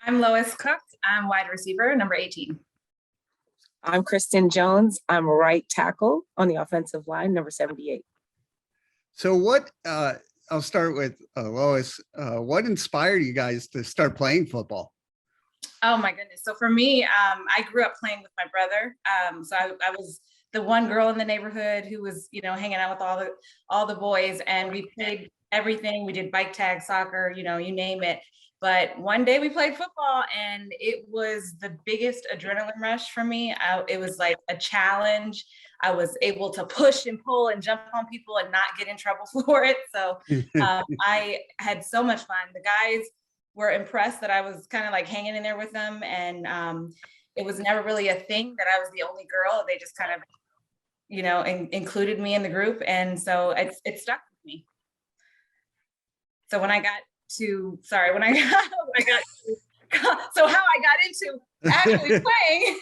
I'm Lois Cook. I'm wide receiver, number 18. I'm Kristen Jones. I'm a right tackle on the offensive line, number 78. So I'll start with Lois. What inspired you guys to start playing football? Oh my goodness. So for me, I grew up playing with my brother. So I was the one girl in the neighborhood who was, hanging out with all the boys, and we played everything. We did bike tag, soccer, you name it. But one day we played football, and it was the biggest adrenaline rush for me. It was like a challenge. I was able to push and pull and jump on people and not get in trouble for it. So I had so much fun. The guys were impressed that I was kind of like hanging in there with them. And it was never really a thing that I was the only girl. They just kind of, included me in the group. And so it stuck with me. So when I got to, so how I got into actually playing,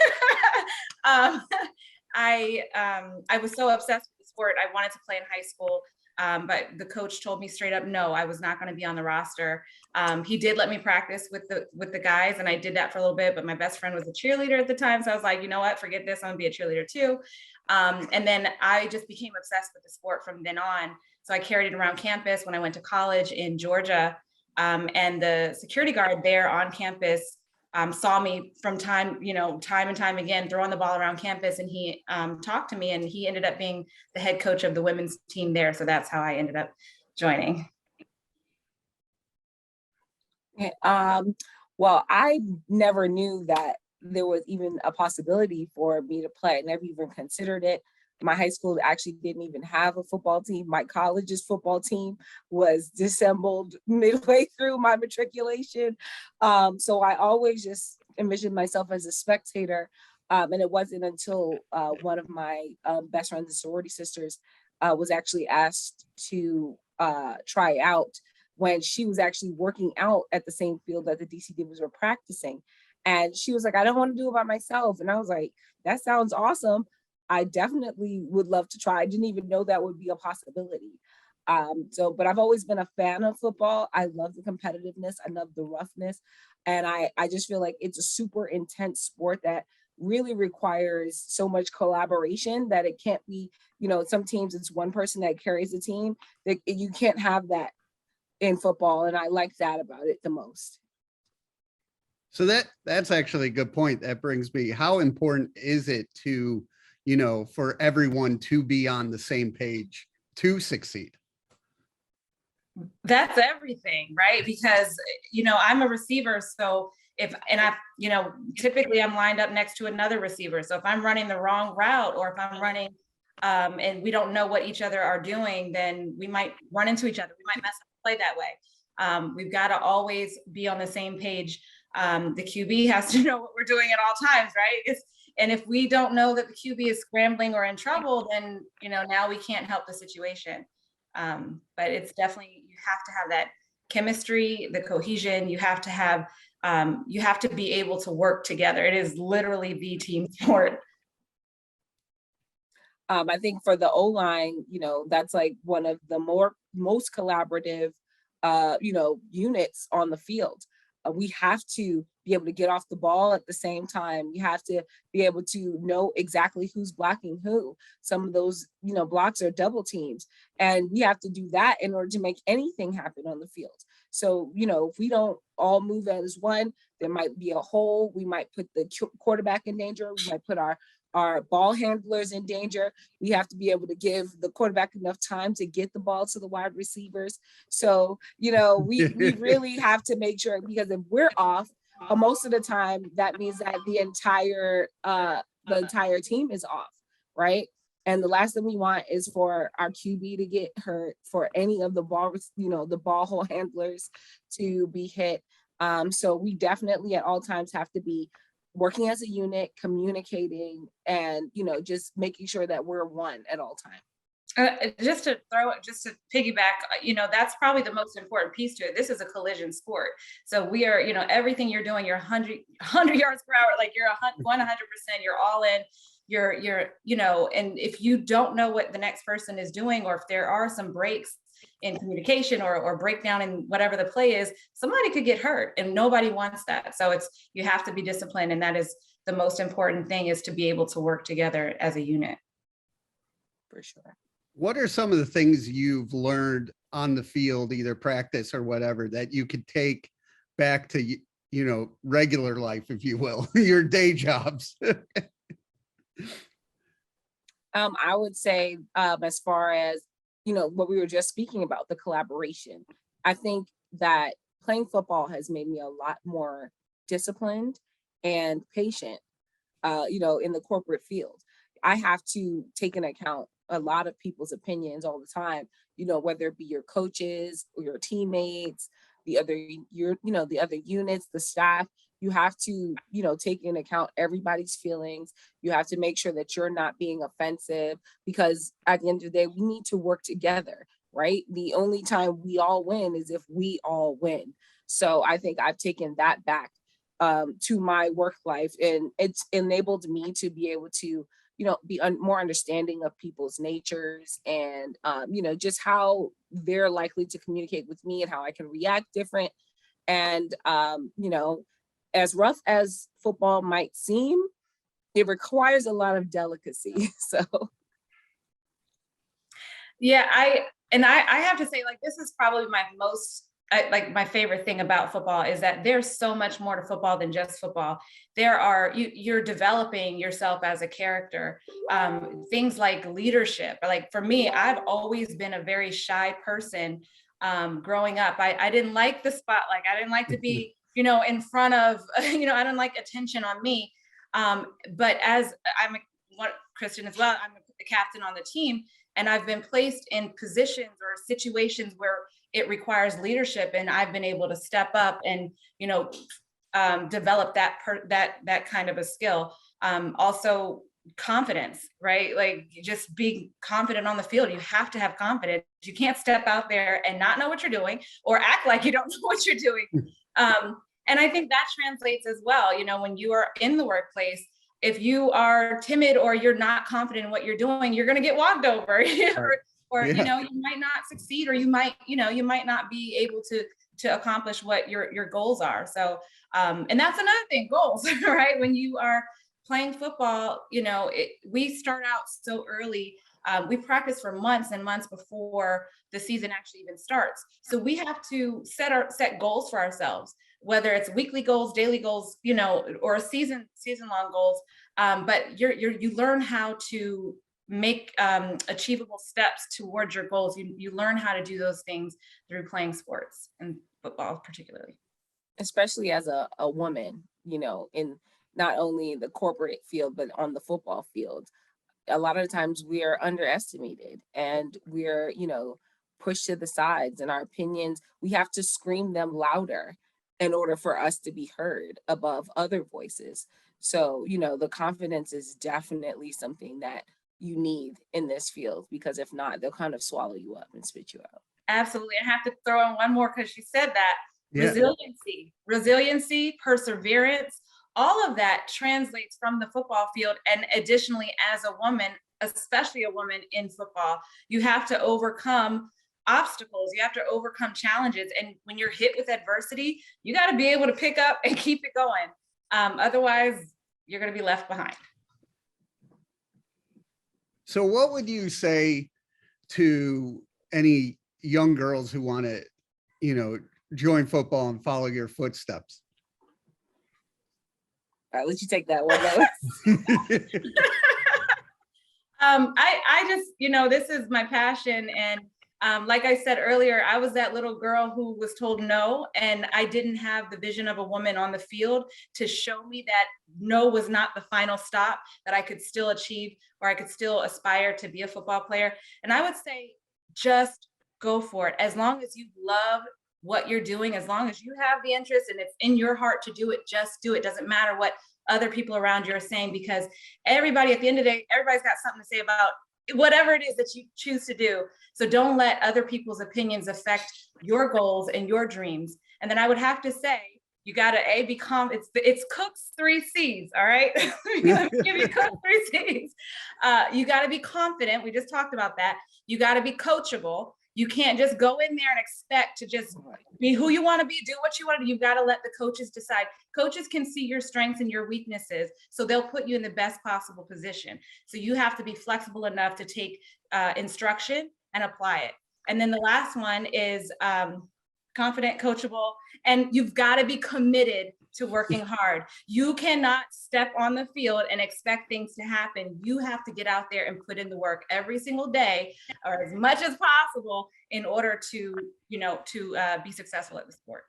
I was so obsessed with the sport. I wanted to play in high school. But the coach told me straight up, no, I was not going to be on the roster. He did let me practice with the guys, and I did that for a little bit, but my best friend was a cheerleader at the time. So I was like, you know what, forget this. I'm gonna be a cheerleader too. And then I just became obsessed with the sport from then on. So I carried it around campus when I went to college in Georgia. And the security guard there on campus saw me from time and time again, throwing the ball around campus. And he talked to me, and he ended up being the head coach of the women's team there. So that's how I ended up joining. Well, I never knew that there was even a possibility for me to play. I never even considered it. My high school actually didn't even have a football team. My college's football team was disassembled midway through my matriculation. So I always just envisioned myself as a spectator. And it wasn't until one of my best friends and sorority sisters was actually asked to try out when she was actually working out at the same field that the DC Divas were practicing. And she was like, I don't want to do it by myself. And I was like, that sounds awesome. I definitely would love to try. I didn't even know that would be a possibility. But I've always been a fan of football. I love the competitiveness. I love the roughness. And I just feel like it's a super intense sport that really requires so much collaboration that it can't be, some teams it's one person that carries the team. That you can't have that in football. And I like that about it the most. So that's actually a good point. That brings me, how important is it to, for everyone to be on the same page to succeed? That's everything, right? Because, I'm a receiver. So typically I'm lined up next to another receiver. So if I'm running the wrong route, or if I'm running and we don't know what each other are doing, then we might run into each other. We might mess up the play that way. We've got to always be on the same page. The QB has to know what we're doing at all times, right? And if we don't know that the QB is scrambling or in trouble, then, now we can't help the situation. But it's definitely, you have to have that chemistry, the cohesion. You have to be able to work together. It is literally the team sport. I think for the O-line, that's like one of the most collaborative, units on the field. We have to be able to get off the ball at the same time. You have to be able to know exactly who's blocking who. Some of those, blocks are double teams. And we have to do that in order to make anything happen on the field. So, if we don't all move as one, there might be a hole. We might put the quarterback in danger. We might put our ball handlers in danger. We have to be able to give the quarterback enough time to get the ball to the wide receivers. So, we really have to make sure, because if we're off, most of the time, that means that the entire team is off, right? And the last thing we want is for our QB to get hurt, for any of the the ball hole handlers to be hit. So we definitely at all times have to be working as a unit, communicating, and, just making sure that we're one at all times. Just to piggyback, that's probably the most important piece to it. This is a collision sport. So we are, everything you're doing, you're 100 yards per hour, like you're 100%, you're all in, you're, and if you don't know what the next person is doing, or if there are some breaks in communication or breakdown in whatever the play is, somebody could get hurt, and nobody wants that. So you have to be disciplined, and that is the most important thing, is to be able to work together as a unit. For sure. What are some of the things you've learned on the field, either practice or whatever, that you could take back to, regular life, if you will, your day jobs? I would say, as far as, what we were just speaking about, the collaboration, I think that playing football has made me a lot more disciplined and patient, in the corporate field. I have to take into account a lot of people's opinions all the time, whether it be your coaches or your teammates, the other units, the staff. You have to, take into account everybody's feelings. You have to make sure that you're not being offensive, because at the end of the day, we need to work together, right? The only time we all win is if we all win. So I think I've taken that back to my work life, and it's enabled me to be able to, be more understanding of people's natures, and, just how they're likely to communicate with me and how I can react different. And, as rough as football might seem, it requires a lot of delicacy. So yeah, I have to say, like, this is probably my my favorite thing about football, is that there's so much more to football than just football. You're developing yourself as a character. Things like leadership. Like, for me, I've always been a very shy person. Growing up, I didn't like the spotlight. I didn't like to be, in front of, I didn't like attention on me. But as Kristen as well, I'm the captain on the team, and I've been placed in positions or situations where it requires leadership, and I've been able to step up and, develop that kind of a skill. Also confidence, right? Like, just being confident on the field. You have to have confidence. You can't step out there and not know what you're doing, or act like you don't know what you're doing. And I think that translates as well. When you are in the workplace, if you are timid or you're not confident in what you're doing, you're going to get walked over. Or you might not succeed, or you might not be able to accomplish what your goals are. So, and that's another thing, goals, right? When you are playing football, we start out so early. We practice for months and months before the season actually even starts. So we have to set goals for ourselves, whether it's weekly goals, daily goals, or season long goals. But you learn how to make achievable steps towards your goals. You learn how to do those things through playing sports, and football particularly. Especially as a woman, in not only the corporate field, but on the football field, a lot of times we are underestimated, and we're, pushed to the sides, and our opinions, we have to scream them louder in order for us to be heard above other voices. So, the confidence is definitely something that you need in this field, because if not, they'll kind of swallow you up and spit you out. Absolutely. I have to throw in one more, because you said that. Yeah. Resiliency, perseverance, all of that translates from the football field. And additionally, as a woman, especially a woman in football, you have to overcome obstacles. You have to overcome challenges. And when you're hit with adversity, you got to be able to pick up and keep it going. Otherwise, you're going to be left behind. So what would you say to any young girls who want to, join football and follow your footsteps? I'll let you take that one, Lois. I just, this is my passion. And like I said earlier, I was that little girl who was told no, and I didn't have the vision of a woman on the field to show me that no was not the final stop, that I could still achieve, or I could still aspire to be a football player. And I would say, just go for it. As long as you love what you're doing, as long as you have the interest and it's in your heart to do it, just do it. Doesn't matter what other people around you are saying, because everybody, at the end of the day, everybody's got something to say about whatever it is that you choose to do. So don't let other people's opinions affect your goals and your dreams. And then I would have to say, you got to become, it's Cook's 3 C's. All right. Give you Cook's 3 C's. You got to be confident. We just talked about that. You got to be coachable. You can't just go in there and expect to just be who you want to be, do what you want to do. You've got to let the coaches decide. Coaches can see your strengths and your weaknesses, so they'll put you in the best possible position. So you have to be flexible enough to take instruction and apply it. And then the last one is confident, coachable, and you've got to be committed to working hard. You cannot step on the field and expect things to happen. You have to get out there and put in the work every single day, or as much as possible, in order to, be successful at the sport.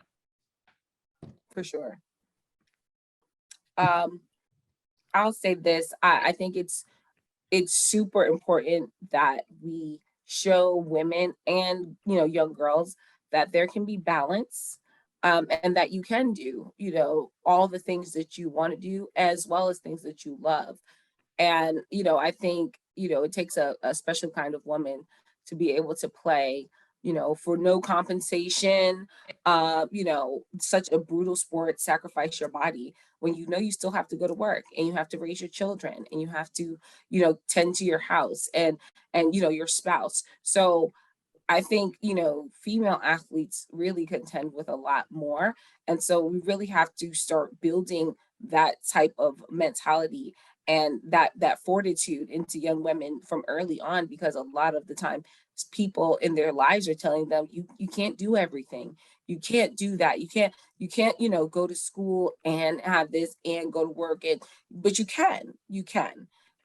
For sure. I'll say this. I think it's super important that we show women and young girls that there can be balance, and that you can do all the things that you want to do as well as things that you love. And I think it takes a special kind of woman to be able to play for no compensation, such a brutal sport, sacrifice your body when you still have to go to work and you have to raise your children and you have to tend to your house and your spouse. So I think, female athletes really contend with a lot more. And so we really have to start building that type of mentality and that fortitude into young women from early on, because a lot of the time people in their lives are telling them, you can't do everything. You can't do that. You can't, go to school and have this and go to work, but you can.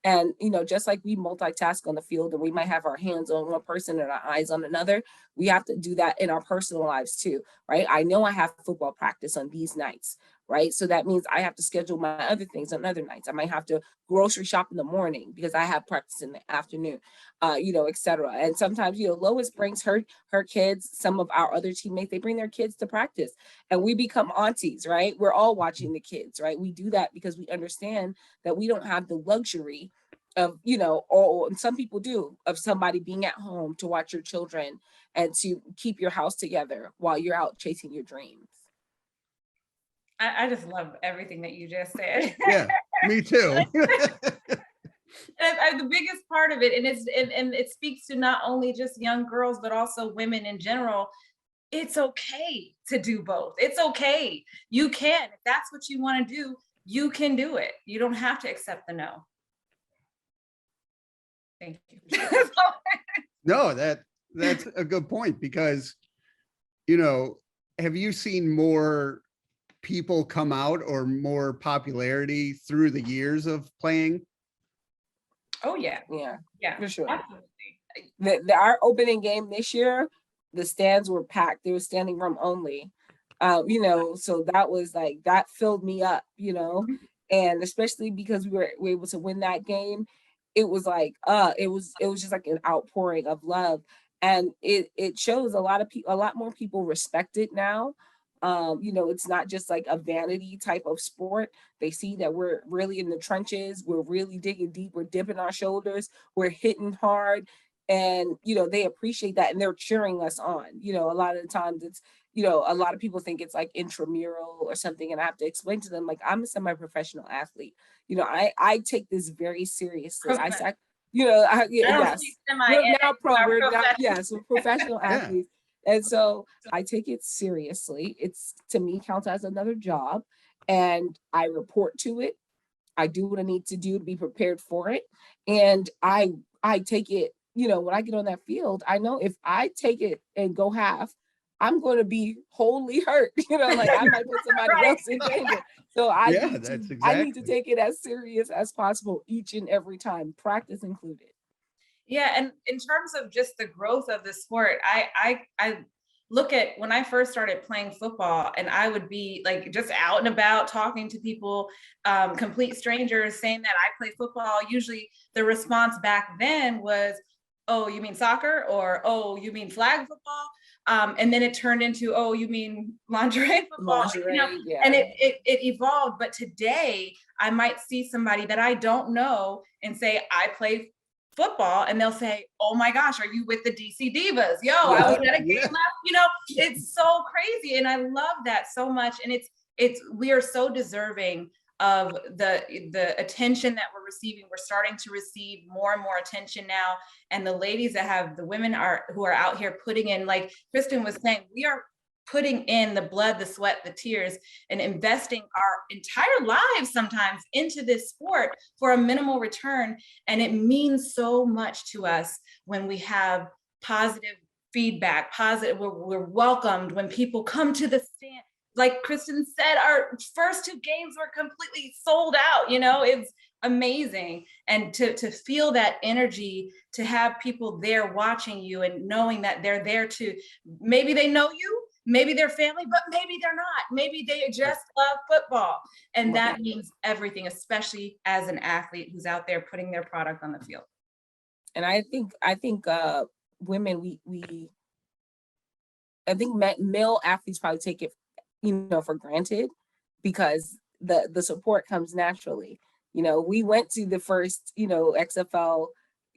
And, just like we multitask on the field and we might have our hands on one person and our eyes on another, we have to do that in our personal lives too, right? I know I have football practice on these nights, right? So that means I have to schedule my other things on other nights. I might have to grocery shop in the morning because I have practice in the afternoon, et cetera. And sometimes, Lois brings her kids, some of our other teammates, they bring their kids to practice and we become aunties, right? We're all watching the kids, right? We do that because we understand that we don't have the luxury of, or some people do, of somebody being at home to watch your children and to keep your house together while you're out chasing your dreams. I just love everything that you just said. Yeah, me too. And the biggest part of it, and it speaks to not only just young girls, but also women in general. It's okay to do both. It's okay. You can. If that's what you want to do, you can do it. You don't have to accept the no. Thank you. No, that's a good point, because, have you seen more people come out or more popularity through the years of playing? Oh yeah, for sure. Absolutely. Our opening game this year, the stands were packed. They were standing room only, so that was like, that filled me up, and especially because we were able to win that game, it was like it was just like an outpouring of love, and it shows a lot more people respect it now. It's not just like a vanity type of sport. They see that we're really in the trenches, we're really digging deep, we're dipping our shoulders, we're hitting hard, and they appreciate that and they're cheering us on. A lot of the times it's a lot of people think it's like intramural or something, and I have to explain to them, like, I'm a semi-professional athlete. I take this very seriously. Yes, we're now pro, we're professional athletes. And so I take it seriously. It's, to me, counts as another job, and I report to it. I do what I need to do to be prepared for it. And I take it, when I get on that field, I know if I take it and go half, I'm going to be wholly hurt. Like I might put somebody else in danger. So I need to take it as serious as possible each and every time, practice included. Yeah, and in terms of just the growth of the sport, I look at when I first started playing football, and I would be like just out and about talking to people, complete strangers, saying that I play football. Usually the response back then was, "Oh, you mean soccer?" or "Oh, you mean flag football?" And then it turned into, "Oh, you mean lingerie football?" Yeah. And it evolved. But today I might see somebody that I don't know and say, "I play football," and they'll say, "Oh my gosh, are you with the DC Divas?" I was at a game last, it's so crazy. And I love that so much. And we are so deserving of the attention that we're receiving. We're starting to receive more and more attention now. And the ladies the women who are out here putting in, like Kristen was saying, we are putting in the blood, the sweat, the tears, and investing our entire lives sometimes into this sport for a minimal return. And it means so much to us when we have positive feedback, we're welcomed when people come to the stand. Like Kristen said, our first 2 games were completely sold out, it's amazing. And to feel that energy, to have people there watching you and knowing that they're there to, maybe they know you, maybe they're family, but maybe they're not. Maybe they just love football. And that means everything, especially as an athlete who's out there putting their product on the field. And I think women, I think male athletes probably take it, for granted, because the support comes naturally. We went to the first, XFL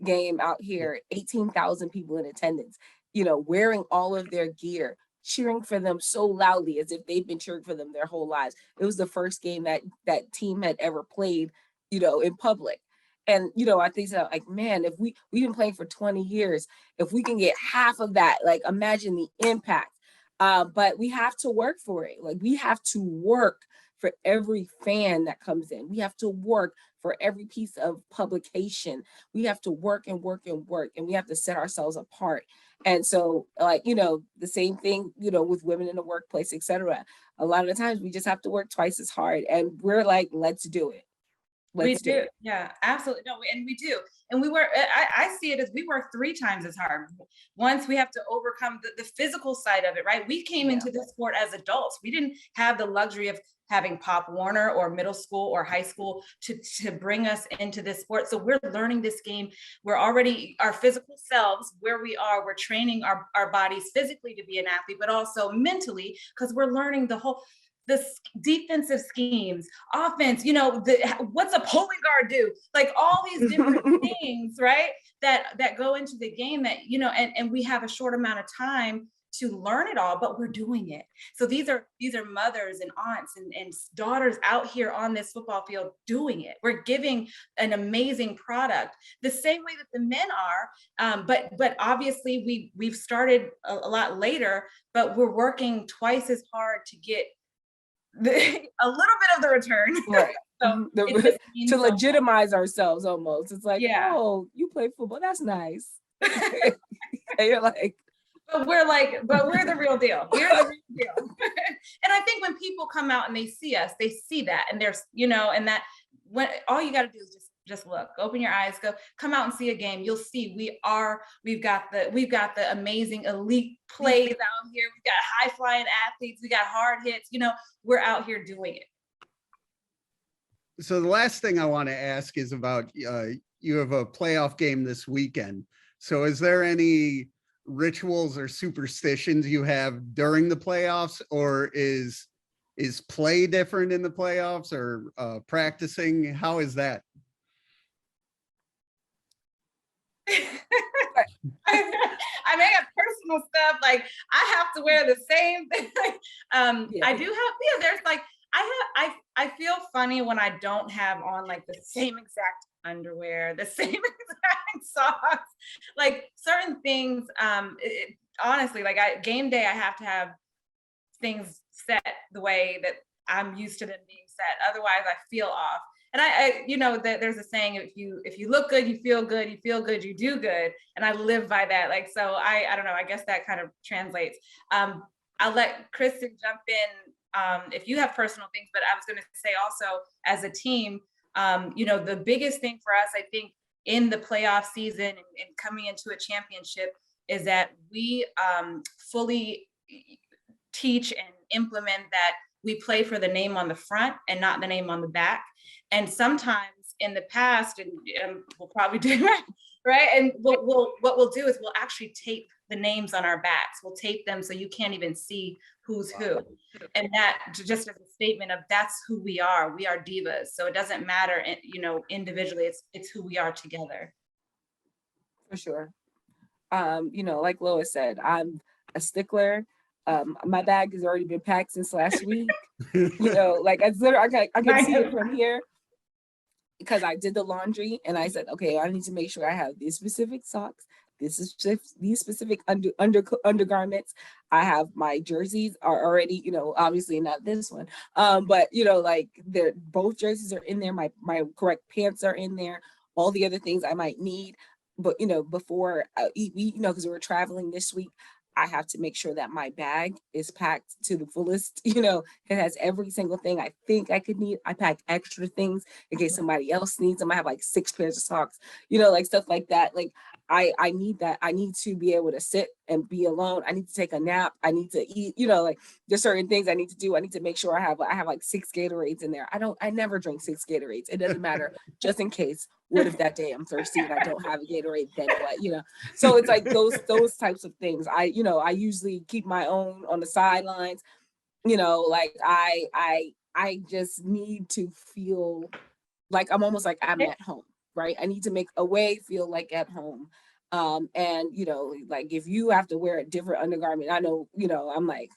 game out here, 18,000 people in attendance, wearing all of their gear, cheering for them so loudly as if they've been cheering for them their whole lives. It was the first game that team had ever played, in public. And, I think so, like, man, if we've been playing for 20 years, if we can get half of that, like, imagine the impact. But we have to work for it. Like, we have to work for every fan that comes in. We have to work for every piece of publication. We have to work and work and work, and we have to set ourselves apart. And so, like, the same thing, with women in the workplace, etc. A lot of the times we just have to work twice as hard, and we're like, let's do it. We do. Yeah, absolutely. No, and we do. And I see it as we work 3 times as hard. Once we have to overcome the physical side of it, right? We came into this sport as adults. We didn't have the luxury of having Pop Warner or middle school or high school to bring us into this sport. So we're learning this game. We're already our physical selves where we are. We're training our bodies physically to be an athlete, but also mentally, because we're learning the defensive schemes, offense, what's a pulling guard do? Like all these different things, right? That go into the game that, and we have a short amount of time to learn it all, but we're doing it. So these are mothers and aunts and daughters out here on this football field doing it. We're giving an amazing product the same way that the men are. But obviously we've started a lot later, but we're working twice as hard to get a little bit of the return. Right. So to legitimize ourselves almost. It's like, oh, you play football, that's nice. And you're like, but we're the real deal. We're the real deal. And I think when people come out and they see us, they see that, and there's, and that when all you got to do is just look, open your eyes, come out and see a game. You'll see we've got the amazing elite plays out here. We've got high flying athletes. We got hard hits. We're out here doing it. So the last thing I want to ask is about you have a playoff game this weekend. So is there any rituals or superstitions you have during the playoffs, or is play different in the playoffs, or practicing? How is that? I may have personal stuff, like I have to wear the same thing. I do have, there's like, I feel funny when I don't have on like the same exact underwear, the same exact socks, like certain things. Honestly, like game day, I have to have things set the way that I'm used to them being set. Otherwise I feel off. And I there's a saying, if you look good, you feel good, you do good. And I live by that. Like, so I don't know, I guess that kind of translates. I'll let Kristen jump in if you have personal things, but I was going to say also as a team, the biggest thing for us, I think, in the playoff season and coming into a championship is that we fully teach and implement that we play for the name on the front and not the name on the back. And sometimes in the past, and we'll probably do that, right? And what we'll do is we'll actually tape the names on our backs. We'll tape them so you can't even see who's who. And that just as a statement of that's who we are. We are divas. So it doesn't matter, individually, it's who we are together. For sure. Like Lois said, I'm a stickler. My bag has already been packed since last week. You know, like it's literally, I can see it from here because I did the laundry and I said, okay, I need to make sure I have these specific socks. This is just these specific undergarments. I have my jerseys are already, you know, obviously not this one, but you know, like they're both jerseys are in there. My correct pants are in there. All the other things I might need, but you know, before you know, because we were traveling this week, I have to make sure that my bag is packed to the fullest. You know, it has every single thing I think I could need. I pack extra things in case somebody else needs them. I have like 6 pairs of socks, you know, like stuff like that. Like I need that. I need to be able to sit and be alone. I need to take a nap. I need to eat, you know, like there's certain things I need to do. I need to make sure I have like 6 Gatorades in there. I never drink 6 Gatorades. It doesn't matter, just in case. What if that day I'm thirsty and I don't have a Gatorade, then what, you know? So it's like those types of things. You know, I usually keep my own on the sidelines, you know, like I just need to feel like I'm almost like I'm at home, right? I need to make away feel like at home. And you know, like if you have to wear a different undergarment, I know, you know, I'm like,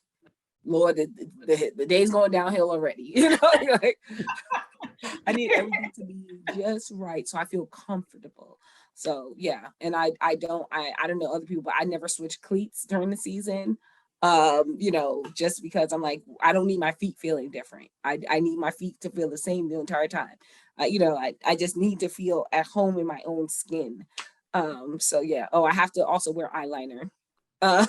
Lord, the day's going downhill already, you know, like I need everything to be just right so I feel comfortable. So yeah, and I don't know other people, but I never switch cleats during the season. You know, just because I'm like, I don't need my feet feeling different. I need my feet to feel the same the entire time. You know, I just need to feel at home in my own skin. So yeah. Oh, I have to also wear eyeliner. Um,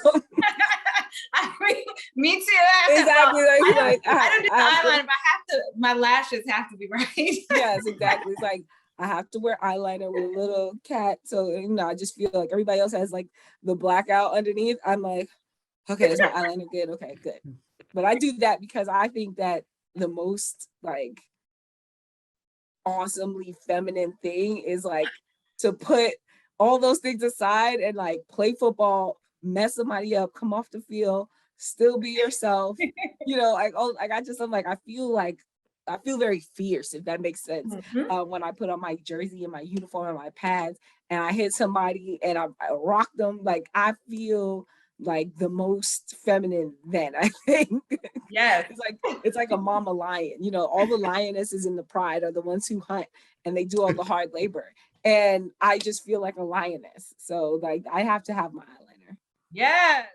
I mean, me too. exactly. I don't do eyeliner, but I have to. My lashes have to be right. Yes, exactly. It's like I have to wear eyeliner with a little cat. So you know, I just feel like everybody else has like the blackout underneath. I'm like, okay, is my eyeliner good? Okay, good. But I do that because I think that the most like awesomely feminine thing is like to put all those things aside and like play football, mess somebody up, come off the field, still be yourself. You know, like oh, like I'm like I feel very fierce, if that makes sense. When I put on my jersey and my uniform and my pads and I hit somebody and I rock them, like I feel like the most feminine then, I think. Yes. It's like a mama lion, you know, all the lionesses in the pride are the ones who hunt and they do all the hard labor. And I just feel like a lioness. So like I have to have my eyeliner. Yes.